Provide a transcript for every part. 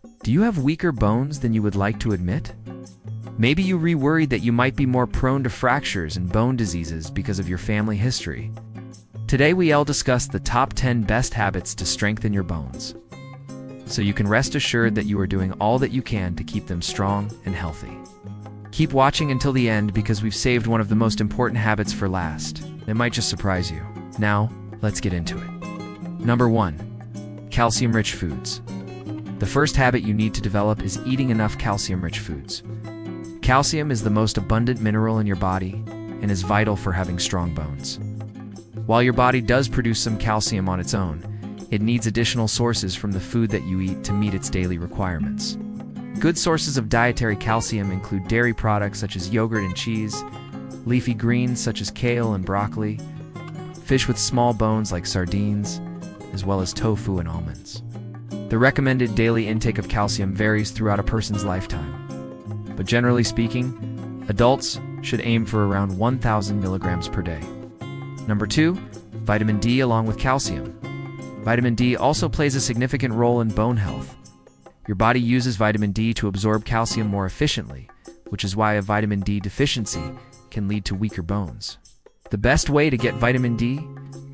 Do you have weaker bones than you would like to admit? Maybe you worried that you might be more prone to fractures and bone diseases because of your family history. Today we'll discuss the top 10 best habits to strengthen your bones, so you can rest assured that you are doing all that you can to keep them strong and healthy. Keep watching until the end because we've saved one of the most important habits for last. It might just surprise you. Now, let's get into it. Number 1. Calcium-rich foods. The first habit you need to develop is eating enough calcium-rich foods. Calcium is the most abundant mineral in your body and is vital for having strong bones. While your body does produce some calcium on its own, it needs additional sources from the food that you eat to meet its daily requirements. Good sources of dietary calcium include dairy products such as yogurt and cheese, leafy greens such as kale and broccoli, fish with small bones like sardines, as well as tofu and almonds. The recommended daily intake of calcium varies throughout a person's lifetime, but generally speaking, adults should aim for around 1,000 milligrams per day. Number 2, vitamin D along with calcium. Vitamin D also plays a significant role in bone health. Your body uses vitamin D to absorb calcium more efficiently, which is why a vitamin D deficiency can lead to weaker bones. The best way to get vitamin D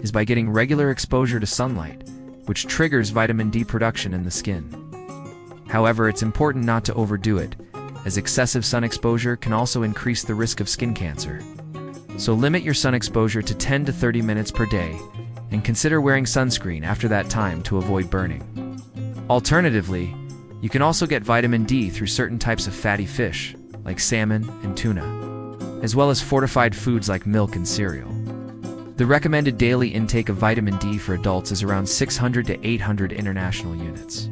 is by getting regular exposure to sunlight, which triggers vitamin D production in the skin. However, it's important not to overdo it, as excessive sun exposure can also increase the risk of skin cancer. So limit your sun exposure to 10 to 30 minutes per day, and consider wearing sunscreen after that time to avoid burning. Alternatively, you can also get vitamin D through certain types of fatty fish, like salmon and tuna, as well as fortified foods like milk and cereal. The recommended daily intake of vitamin D for adults is around 600 to 800 international units.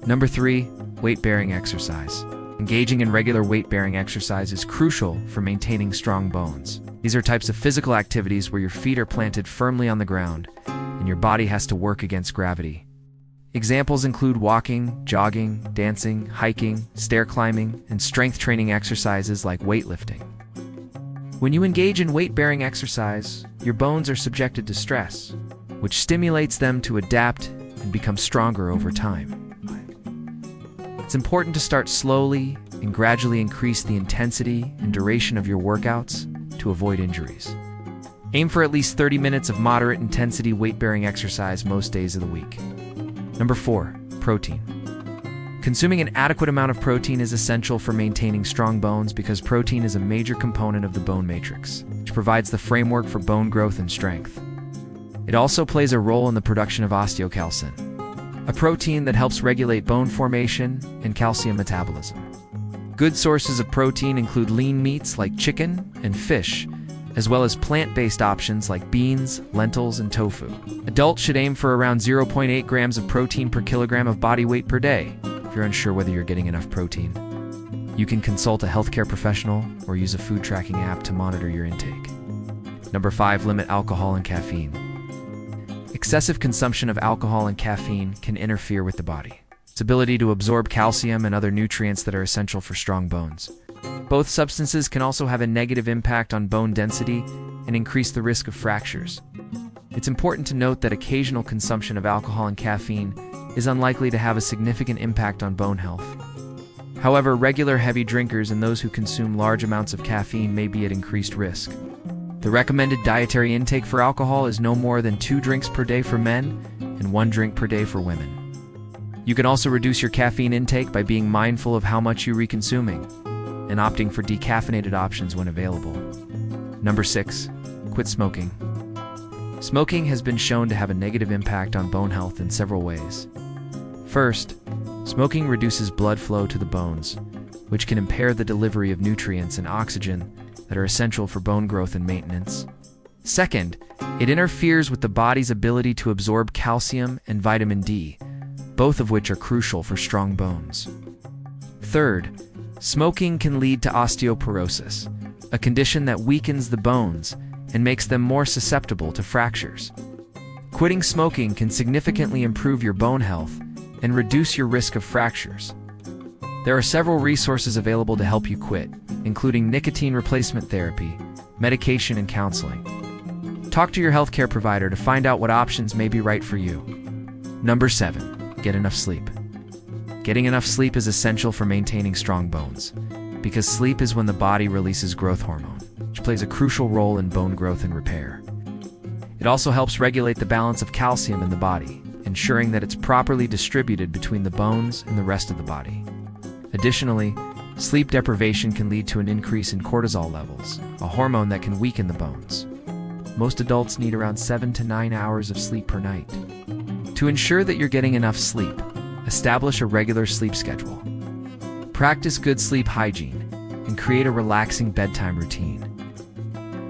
Number 3, weight-bearing exercise. Engaging in regular weight-bearing exercise is crucial for maintaining strong bones. These are types of physical activities where your feet are planted firmly on the ground and your body has to work against gravity. Examples include walking, jogging, dancing, hiking, stair climbing, and strength training exercises like weightlifting. When you engage in weight-bearing exercise, your bones are subjected to stress, which stimulates them to adapt and become stronger over time. It's important to start slowly and gradually increase the intensity and duration of your workouts to avoid injuries. Aim for at least 30 minutes of moderate intensity weight-bearing exercise most days of the week. Number 4, protein. Consuming an adequate amount of protein is essential for maintaining strong bones because protein is a major component of the bone matrix, which provides the framework for bone growth and strength. It also plays a role in the production of osteocalcin, a protein that helps regulate bone formation and calcium metabolism. Good sources of protein include lean meats like chicken and fish, as well as plant-based options like beans, lentils, and tofu. Adults should aim for around 0.8 grams of protein per kilogram of body weight per day. If you're unsure whether you're getting enough protein, you can consult a healthcare professional or use a food tracking app to monitor your intake. Number 5, limit alcohol and caffeine. Excessive consumption of alcohol and caffeine can interfere with the body's ability to absorb calcium and other nutrients that are essential for strong bones. Both substances can also have a negative impact on bone density and increase the risk of fractures. It's important to note that occasional consumption of alcohol and caffeine is unlikely to have a significant impact on bone health. However, regular heavy drinkers and those who consume large amounts of caffeine may be at increased risk. The recommended dietary intake for alcohol is no more than 2 drinks per day for men and 1 drink per day for women. You can also reduce your caffeine intake by being mindful of how much you are consuming and opting for decaffeinated options when available. Number 6, quit smoking. Smoking has been shown to have a negative impact on bone health in several ways. First, smoking reduces blood flow to the bones, which can impair the delivery of nutrients and oxygen that are essential for bone growth and maintenance. Second, it interferes with the body's ability to absorb calcium and vitamin D, both of which are crucial for strong bones. Third, smoking can lead to osteoporosis, a condition that weakens the bones and makes them more susceptible to fractures. Quitting smoking can significantly improve your bone health and reduce your risk of fractures. There are several resources available to help you quit, including nicotine replacement therapy, medication, and counseling. Talk to your healthcare provider to find out what options may be right for you. Number 7, get enough sleep. Getting enough sleep is essential for maintaining strong bones, because sleep is when the body releases growth hormone, which plays a crucial role in bone growth and repair. It also helps regulate the balance of calcium in the body, ensuring that it's properly distributed between the bones and the rest of the body. Additionally, sleep deprivation can lead to an increase in cortisol levels, a hormone that can weaken the bones. Most adults need around 7 to 9 hours of sleep per night. To ensure that you're getting enough sleep, establish a regular sleep schedule. Practice good sleep hygiene and create a relaxing bedtime routine.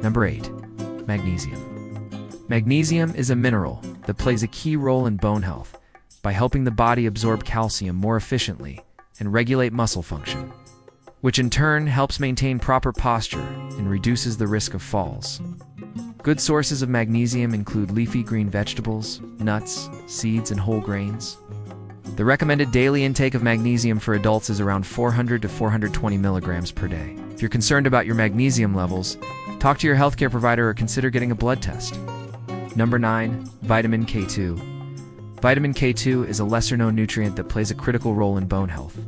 Number 8. Magnesium. Magnesium is a mineral that plays a key role in bone health by helping the body absorb calcium more efficiently and regulate muscle function, which in turn helps maintain proper posture and reduces the risk of falls. Good sources of magnesium include leafy green vegetables, nuts, seeds, and whole grains. The recommended daily intake of magnesium for adults is around 400 to 420 milligrams per day. If you're concerned about your magnesium levels, talk to your healthcare provider or consider getting a blood test. Number 9. Vitamin K2. Vitamin K2 is a lesser-known nutrient that plays a critical role in bone health.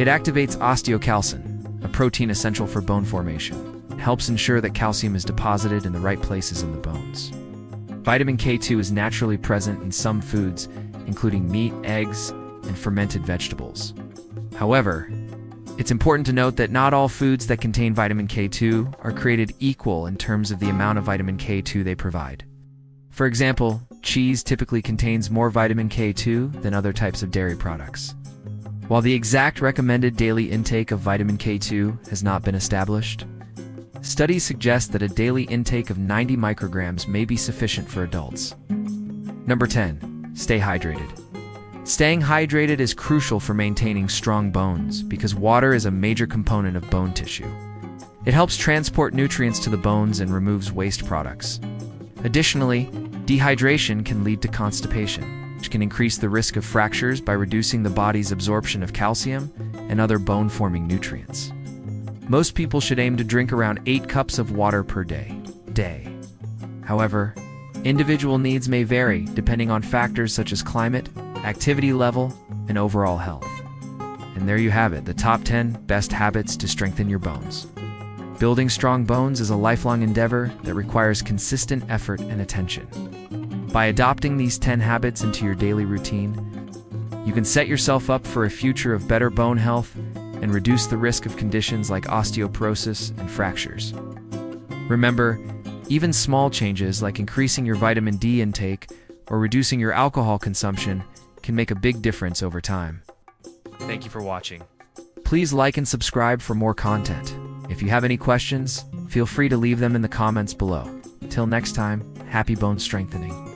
It activates osteocalcin, a protein essential for bone formation. It helps ensure that calcium is deposited in the right places in the bones. Vitamin K2 is naturally present in some foods, including meat, eggs, and fermented vegetables. However, it's important to note that not all foods that contain vitamin K2 are created equal in terms of the amount of vitamin K2 they provide. For example, cheese typically contains more vitamin K2 than other types of dairy products. While the exact recommended daily intake of vitamin K2 has not been established, studies suggest that a daily intake of 90 micrograms may be sufficient for adults. Number 10. Stay hydrated. Staying hydrated is crucial for maintaining strong bones because water is a major component of bone tissue. It helps transport nutrients to the bones and removes waste products. Additionally, dehydration can lead to constipation, which can increase the risk of fractures by reducing the body's absorption of calcium and other bone-forming nutrients. Most people should aim to drink around 8 cups of water per day. However, individual needs may vary depending on factors such as climate, activity level, and overall health. And there you have it, the top 10 best habits to strengthen your bones. Building strong bones is a lifelong endeavor that requires consistent effort and attention. By adopting these 10 habits into your daily routine, you can set yourself up for a future of better bone health and reduce the risk of conditions like osteoporosis and fractures. Remember, even small changes like increasing your vitamin D intake or reducing your alcohol consumption can make a big difference over time. Thank you for watching. Please like and subscribe for more content. If you have any questions, feel free to leave them in the comments below. Till next time, happy bone strengthening.